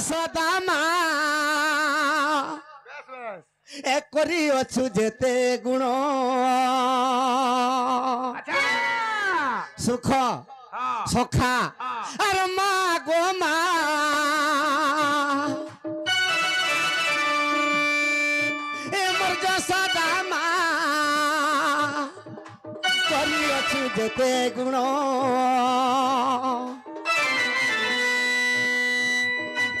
যশোদা মা এ করিଅছু যেতে গুণ সুখ সখা আর মা গো মা এ মোর যশোদা মা করিଅছু যেতে গুণ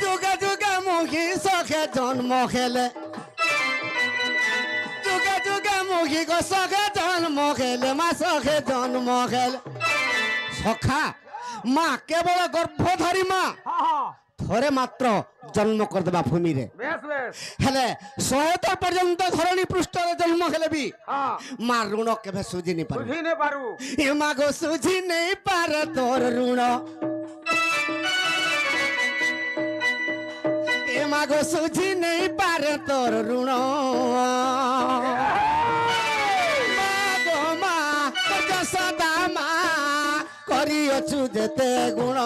যুগে যুগে মুখী সখে জন্ম খেলে যুগে যুগে মুখী গো সখে জন্ম খেলে মা সখে জন্ম খেলে সখা মা কেবল গর্ভধারী মা থরে মাত্র জন্ম করদেবা ভূমিরে হেলে 100 পর্যন্ত ধরণী পৃষ্ঠরে জন্ম হেলে বি মা ঋণ কেবে সুঝি নি পারু এ মা গো সুঝি নেই পারে তোর ঋণ এ মা গো সুঝি নেই পারে তোর ঋণ মা গো মা যশোদা মা করিଅছু যেতে গুণ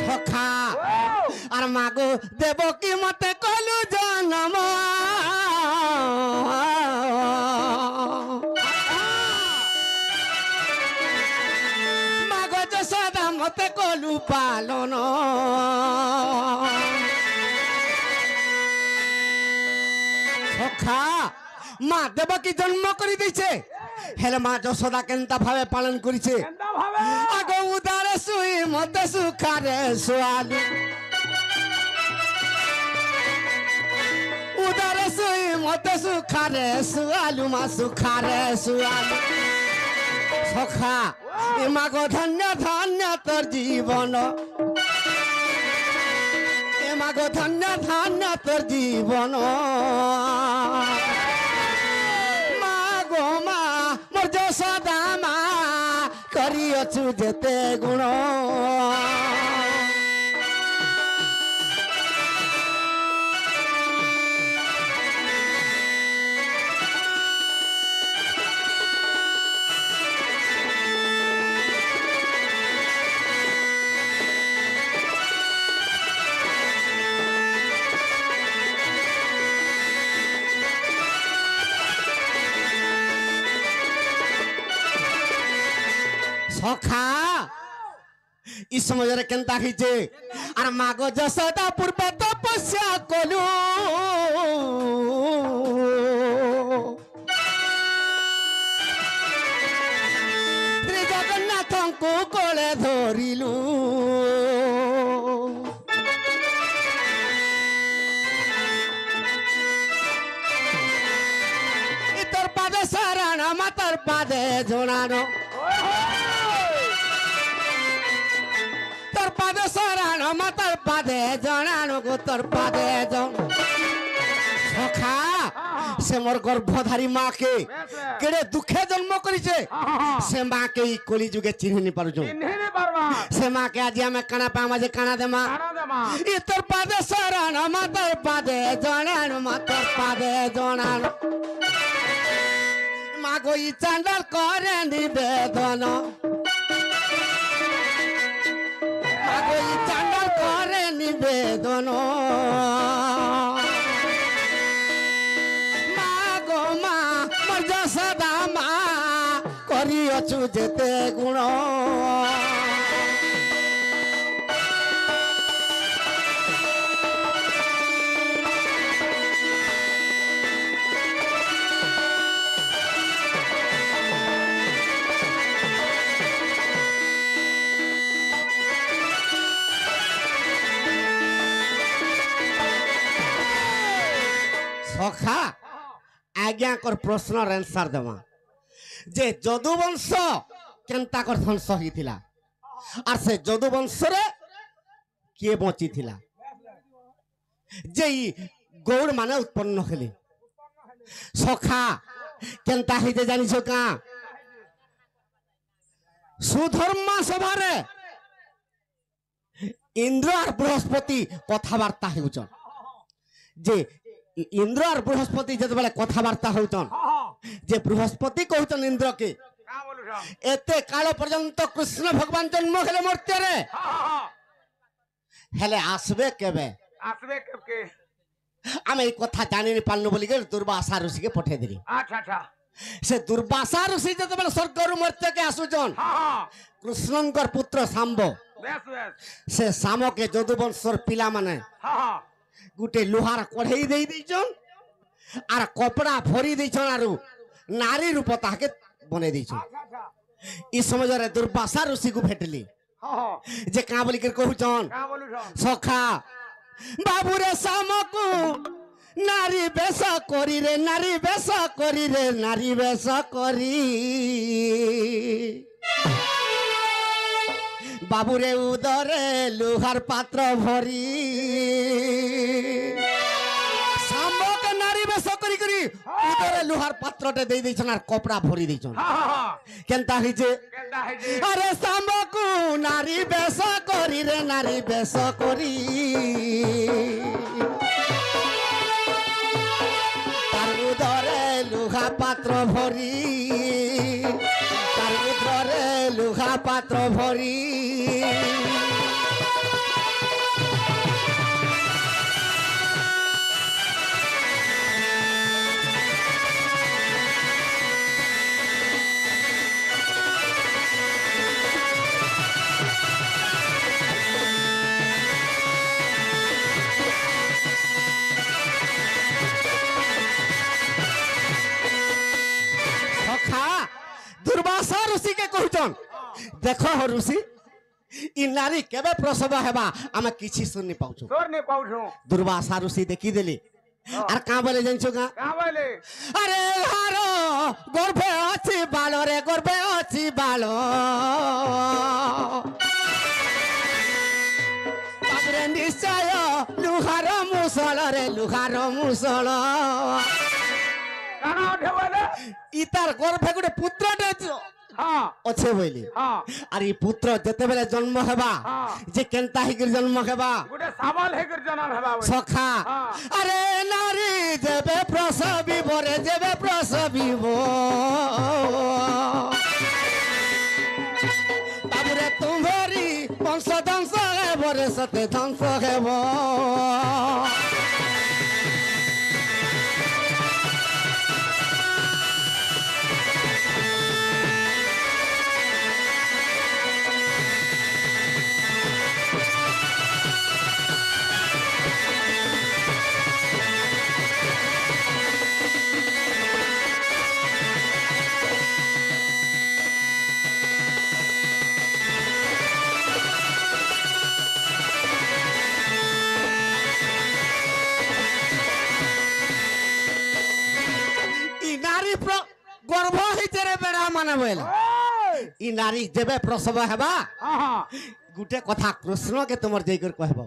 সখা আর মাগো দেবকী মতে কলু জন্ম মাগো যশোদা মতে কলু পালন সখা মা দেবকী জন্ম করে দিয়েছে হেলে মা যশোদা কেনতা ভাবে পালন করেছে আগো উদারে শুই মতে সুখারে সোয়ালু উদারে শুই মতে সুখারে সোয়ালু মা সুখারে সোয়ালু সখা এ মা গো ধন্য ধন্য তোর জীবন এ মা গো ধন্য ধন্য তোর জীবন মা গো মা মোর যশোদা মা করিଅছু যেতে গুণ সখা ই সমাজরে কেনতা হইছে আর মাগো যশোদা পূর্বে তপস্যা কলু শ্রী জগন্নাথଙ୍କୁ কোলে ধরিলু তোর পাদে শরণ মা তোর পাদে জোড়ানো তোর পাদে শরণ মা তোর পাদে জোড়ানো গো তোর পাদে সখা সে মোর গর্ভধারী মাকে কেড়ে দুঃখে জন্ম করেছে সে মাকে এই কলি যুগে চিহ্নি পারুছ সে মাকে আজি আমি কানা পা মাঝে কানা দেমা ই তোর পাদে শরণ মা তোর পাদে জোড়ানো মা তোর পাদে জোড়ানো মা গো ই চান্ডাল করে নিবেদন মা গো ই চান্ডাল করে নিবেদন মা গো মা মোর যশোদা মা করিଅছু যেতে গুণ সখা আজ্ঞা কর প্রশ্নর আনসার দেমা যে যদুবংশ কেনতা কর ধ্বংস হইছিলা আর সে যদুবংশরে কে বঞ্চিছিলা যে গৌড় মানে উৎপন্ন হলে সখা কেনতা হইতে জানিছ কা সুধর্মা সভারে ইন্দ্র আর বৃহস্পতি কথাবার্তা হেউছন যে ইন্দ্র আর বৃহস্পতি যেতবেলে কথাবার্তা হেউছন যে বৃহস্পতি কହୁছন ইন্দ্রকে এতে কাল পর্যন্ত কৃষ্ণ ভগবান জন্ম হেলে মূর্তিরে হেলে আসবে কেবে আমি এই কথা জানিনি পারলু বলি দুর্বাসা ঋষিকে পঠাই দিলি সে দুর্বাসা ঋষি যেতবেলে স্বর্গরু মর্ত্যকে আসুছন কৃষ্ণঙ্কর পুত্র শাম্ব সে শামকে যদুবংশর পিলা মানে গোটে লুহার কড়েই দেই দিছন আর কপড়া ভরি দিছন আর নারী রূপ তাহাকে বনে দিছন এই সমୟରେ দুর্বাসা ঋষিକୁ ভেটলি যে কাঁ বলিকি কହୁছন সখা বাবুরে শামকু নারী বেশ করি রে নারী বেশ করি রে নারী বেশ করি বাবুরে উদরে লুহার পাত্র ভরি শাম্বকে নারী বেশ করি করি উদরে লুহার পাত্রটে দেই দিছন আর কপড়া ভরি দিছন কেনতা হইছে আরে শাম্বকু নারী বেশ করি রে নারী বেশ করি তার উদরে লুহা পাত্র ভরি তার উদরে লুহা পাত্র ভরি দুর্বাসা ঋষি কে কହୁছন দেখো ঋষি ই নারী কেবে প্রসব হেবা আমি কিছু শুনি পাউছু দুর্বাসা ঋষি দেখি দেলি আর কাঁ বলে জানছো কাঁ বলে আরে হার গর্ভে আছে বাল রে গর্ভে আছে বাল তারপরে নিশ্চয় লুহার মুসল রে লুহার মুসল ইতার গর্ভে গোটে পুত্রটে অছে বইলি আর এই পুত্র যেতেবেলে জন্ম হেবা যে কেনতা হিকির জন্ম হেবা গোটে সাবল হিকির জন্ম হেবা সখা আরে নারী যেবে প্রসবিব রে যেবে প্রসবিব তারপরে তোমারি বংশ ধ্বংস হেব রে সতে ধ্বংস হেব গর্ভ হইতে রে বেড়া মানে বল ই নারী যেবে প্রসব হেবা গুটে কথা কৃষ্ণকে তোমার যাইকর কহব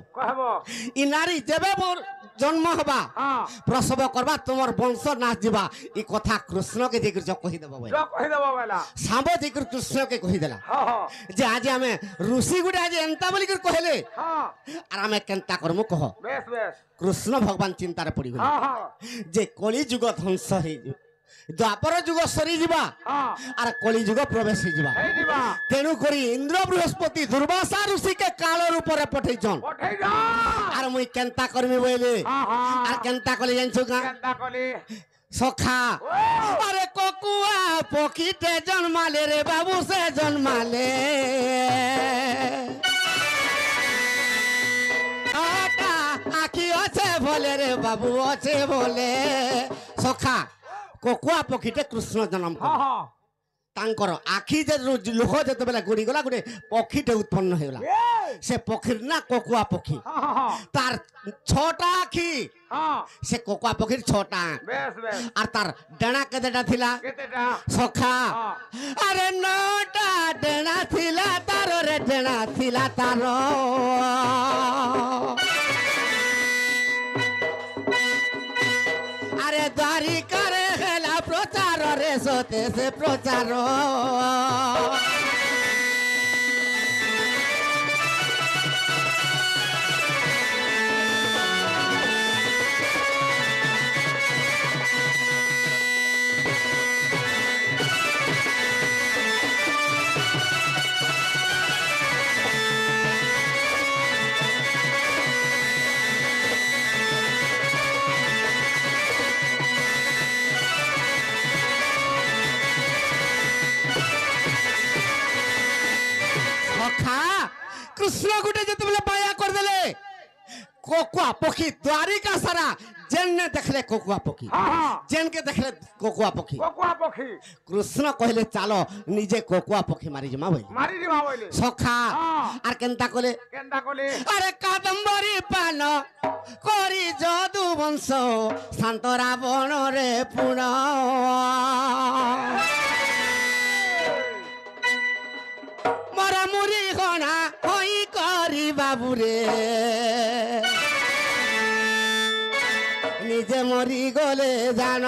ই নারী যেবে জন্ম হেবা প্রসব করবা তোমার বংশ নাশ যা ই কথা কৃষ্ণকে যাইকর কহি দেব সাম্ব যাইকর কৃষ্ণকে কহি দেলা যে আজ আমি ঋষি গুটে আজ এন্তা বলি কহিলে আর আমি কেনতা করমু কহ কৃষ্ণ ভগবান চিন্তারে পড়ি যে কলি যুগ ধ্বংস হয়ে দ্বাপর যুগ সরি যা আর কলি যুগ প্রবেশ হয়ে তেণু করি ইন্দ্র বৃহস্পতি দুর্বাসা ঋষিকে কাল রূপরে পঠাইছন আর মুই কেনতা করমি বইলে আর কেনতা কলি জানছো কা সখা আরে ককুয়া পক্ষীতে জন্মালে রে বাবু সে জন্মালে আখি আছে বলে রে বাবু আছে বলে সখা ককুয়া পক্ষীতে কৃষ্ণ জন্ম তাঙ্কর আখি যে লোহ যেতবেলে গড়ি গলা গোটে পক্ষীতে উৎপন্ন হয়েগলা সে পক্ষীর না ককুয়া পক্ষী তার ছটা আখি সে ককুয়া পক্ষীর ছটা আর তার ডেণা কেতেটা থিলা সখা আরে নটা ডেণা থিলা তার রে ডেণা থিলা তার আরে দ্বারিকারে হেলা প্রচার রে সতে সে প্রচার সখা কৃষ্ণ গুটে যেতবেলে মায়া করদেলে কোকুয়া পক্ষী দ্বারিকা সারা যেনে দেখলে কোকুয়া পক্ষী যেনকে দেখলে কোকুয়া পক্ষী কৃষ্ণ কহিলে চালো নিজে কোকুয়া পক্ষী মারি যমা বইলে সখা আর কেনতা কলে আরে কাদম্বরী পান করি যদু বংশ শান্ত রাবণ রে পুণ মরামুরি গণা হই করি বাবুরে নিজে মরি গলে জান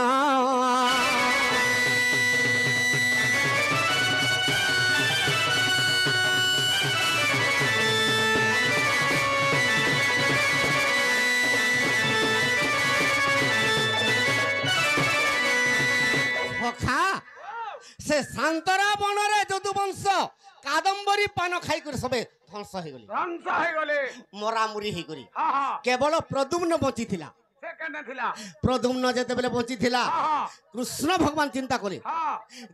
সখা সে শান্তরা বনরে যদুবংশ কাদম্বরী পান খাই করে সবে ধ্বংস হয়ে গলে মরামুরি হই করি কেবল প্রদ্যুম্ন বଞ୍ଚি থিলা প্রদ্যুম্ন যেতেবেলে বଞ୍ଚি থিলা কৃষ্ণ ভগবান চিন্তা করে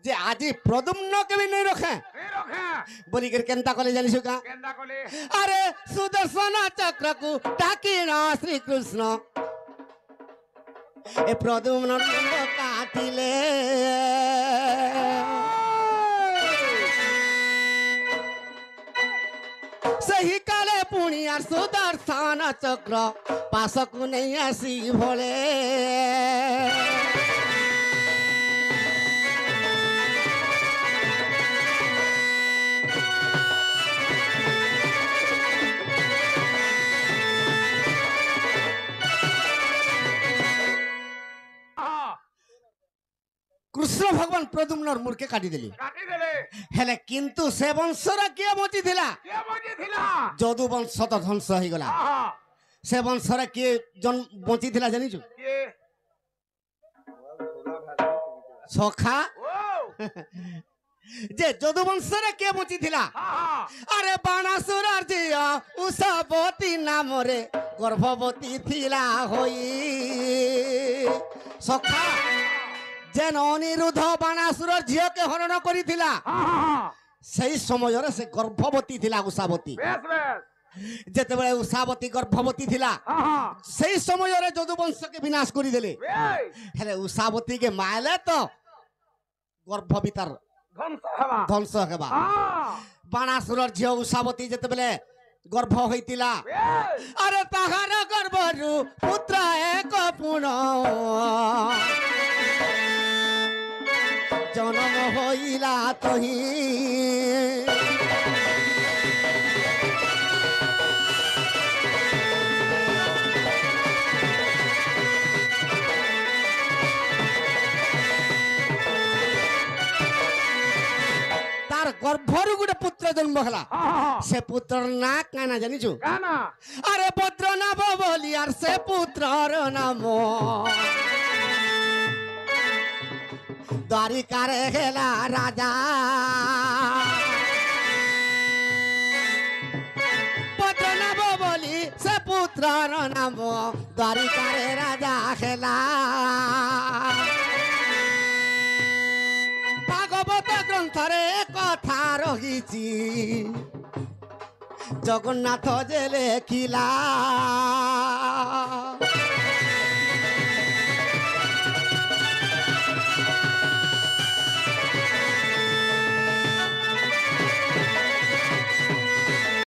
যে আজি প্রদ্যুম্ন কেবি নেই রখে বলি করে কেনতা কলে জানিস কা আরে সুদর্শন চক্রকু ডাকি না শ্রীকৃষ্ণ এ প্রদ্যুম্ন কাটিলে सही काले पुणिया सुदर्शन चक्र पासकु नहीं आसी भोले कृष्ण भगवान प्रद्युम्नर मूर्खे काटी देली हेले किंतु से वंशरा किए बची थिला যদু বংশ তো ধ্বংস হয়ে গলা সে বংশরে কিয়ে জন বঞ্চি থিলা জানিছু সখা যে যদু বংশরে কে বঞ্চি থিলা আরে বাণাসুরর ঝিয়া উষাবতী নামরে গর্ভবতী থিলা হই সখা যেন অনিরুদ্ধ বাণাসুরর ঝিয়কে হরণ করিথিলা সেই সময়রে সে গর্ভবতী থিলা উষাবতী যেতেবেলে উষাবতী গর্ভবতী থিলা সেই সময়রে যদুবংশকে বিনাশ করি দেলে হেলে উষাবতীকে মাইলে তো গর্ভবিতার ধ্বংস হেবা বাণাসুরর ঝিও উষাবতী যেতেবেলে গর্ভ হইতিলা আরে তাহার গর্ভরু পুত্র এক পুণ জনম হইলা তহি তার গর্ভরু গোটে পুত্র জন্ম হলা সে পুত্রর না কানা জানিছু আরে পুত্র নাম বলি আর সে পুত্রর নাম দ্বারিকারে গেলা রাজা পুত্র নাম বলি সে পুত্রর নাম দ্বারিকারে রাজা খেলা ভাগবত গ্রন্থরে কথা রহিছি জগন্নাথ যে লেখিলা